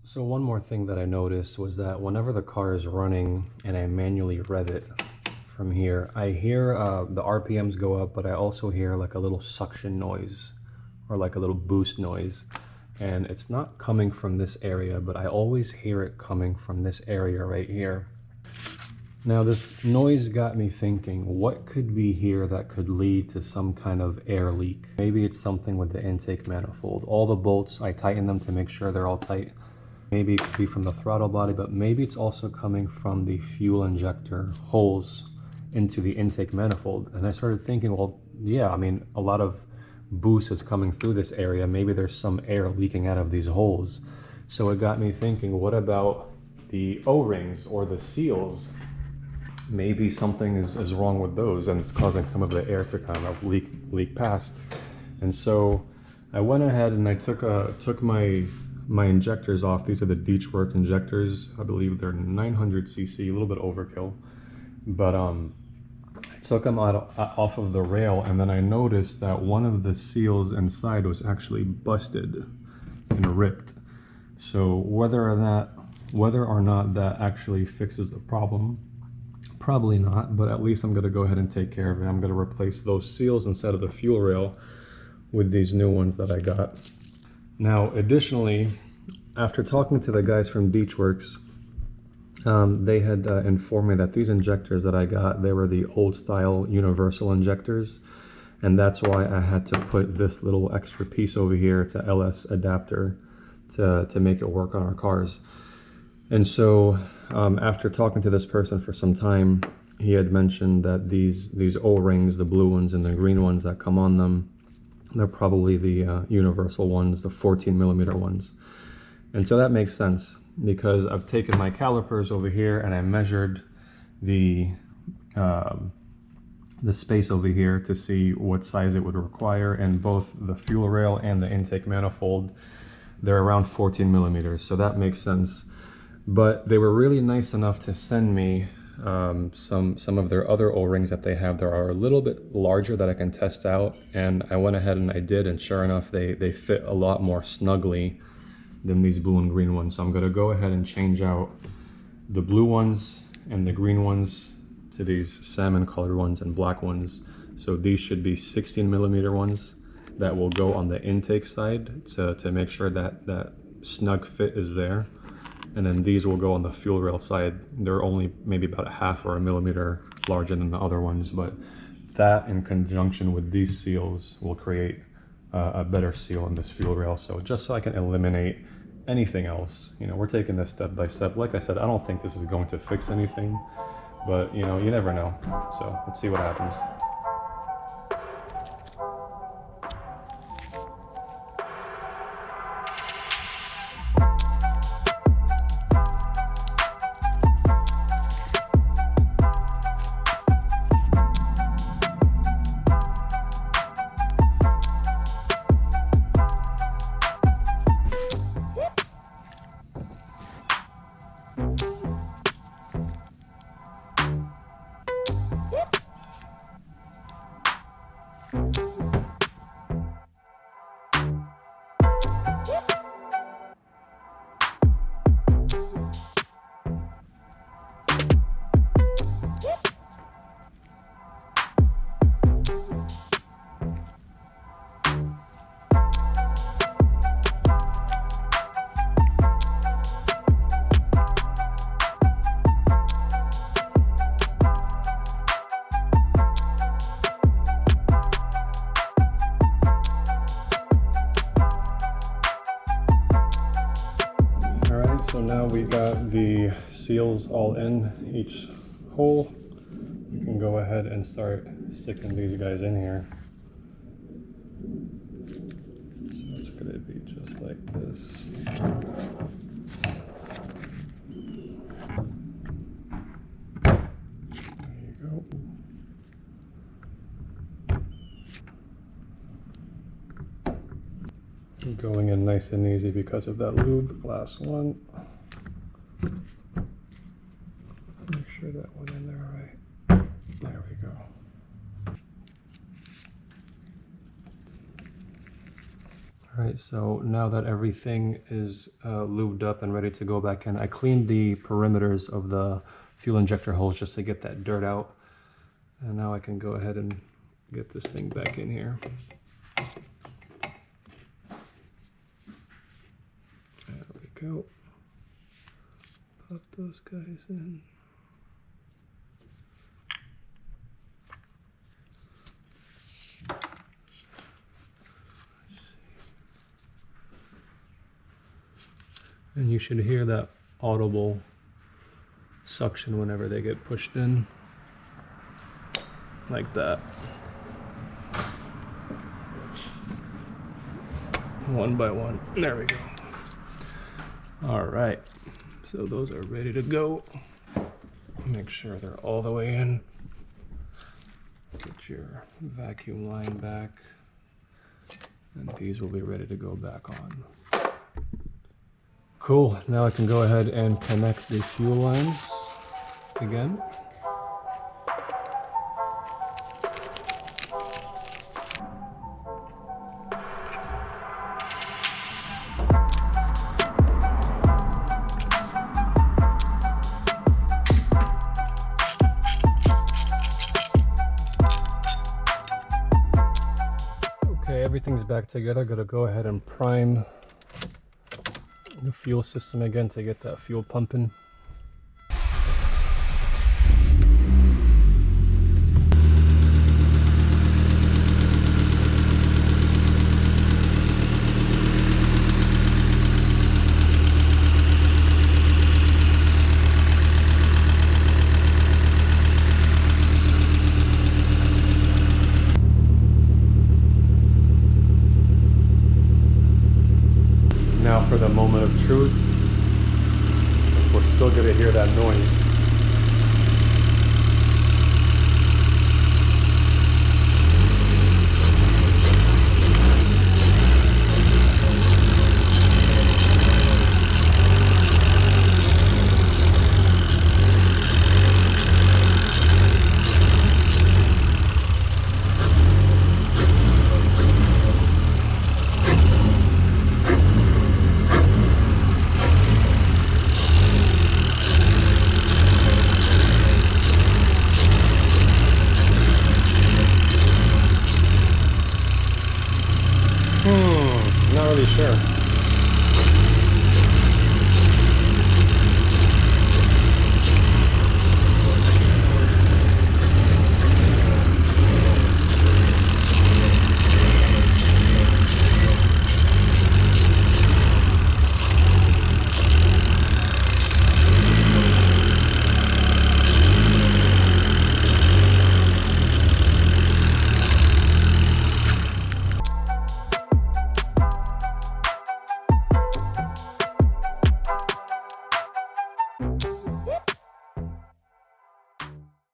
So one more thing that I noticed was that whenever the car is running and I manually rev it from here, I hear the RPMs go up, but I also hear like a little suction noise or like a little boost noise. And it's not coming from this area, but I always hear it coming from this area right here. Now this noise got me thinking, what could be here that could lead to some kind of air leak? Maybe it's something with the intake manifold. All the bolts, I tighten them to make sure they're all tight. Maybe it could be from the throttle body, but maybe it's also coming from the fuel injector holes into the intake manifold. And I started thinking, well, yeah, I mean, a lot of boost is coming through this area. Maybe there's some air leaking out of these holes. So it got me thinking, what about the O-rings or the seals? Maybe something is wrong with those and it's causing some of the air to kind of leak past. And so I went ahead and I took my injectors off. These are the Deatschwerks injectors. I believe they're 900cc, a little bit overkill. But I took them off of the rail, and then I noticed that one of the seals inside was actually busted and ripped. So whether or not that actually fixes the problem, probably not, but at least I'm going to go ahead and take care of it. I'm going to replace those seals inside of the fuel rail with these new ones that I got. Now, additionally, after talking to the guys from Deatschwerks, they had informed me that these injectors that I got, they were the old style universal injectors, and that's why I had to put this little extra piece over here to LS adapter to make it work on our cars. And so after talking to this person for some time, he had mentioned that these O-rings, the blue ones and the green ones that come on them, they're probably the universal ones, the 14mm ones. And so that makes sense, because I've taken my calipers over here and I measured the space over here to see what size it would require, and both the fuel rail and the intake manifold, they're around 14mm, so that makes sense. But they were really nice enough to send me some of their other O-rings that they have. They are a little bit larger that I can test out, and I went ahead and I did, and sure enough, they fit a lot more snugly than these blue and green ones. So I'm going to go ahead and change out the blue ones and the green ones to these salmon colored ones and black ones. So these should be 16mm ones that will go on the intake side to make sure that that snug fit is there. And then these will go on the fuel rail side. They're only maybe about a half or a millimeter larger than the other ones, but that in conjunction with these seals will create a better seal in this fuel rail. So just so I can eliminate anything else, you know, we're taking this step by step. Like I said, I don't think this is going to fix anything, but you know, you never know. So let's see what happens. So now we've got the seals all in each hole. We can go ahead and start sticking these guys in here. So it's going to be just like this. There you go. Going in nice and easy because of that lube. Last one. Make sure that went in there right. There we go. Alright, so now that everything is lubed up and ready to go back in, I cleaned the perimeters of the fuel injector holes just to get that dirt out. And now I can go ahead and get this thing back in here. There we go. Pop those guys in. And you should hear that audible suction whenever they get pushed in, like that. One by one. There we go. All right, so those are ready to go. Make sure they're all the way in. Get your vacuum line back, and these will be ready to go back on. Cool, now I can go ahead and connect the fuel lines again. Okay, everything's back together. Gotta go ahead and prime the fuel system again to get that fuel pumping. Now for the moment of truth, we're still going to hear that noise. Not really sure.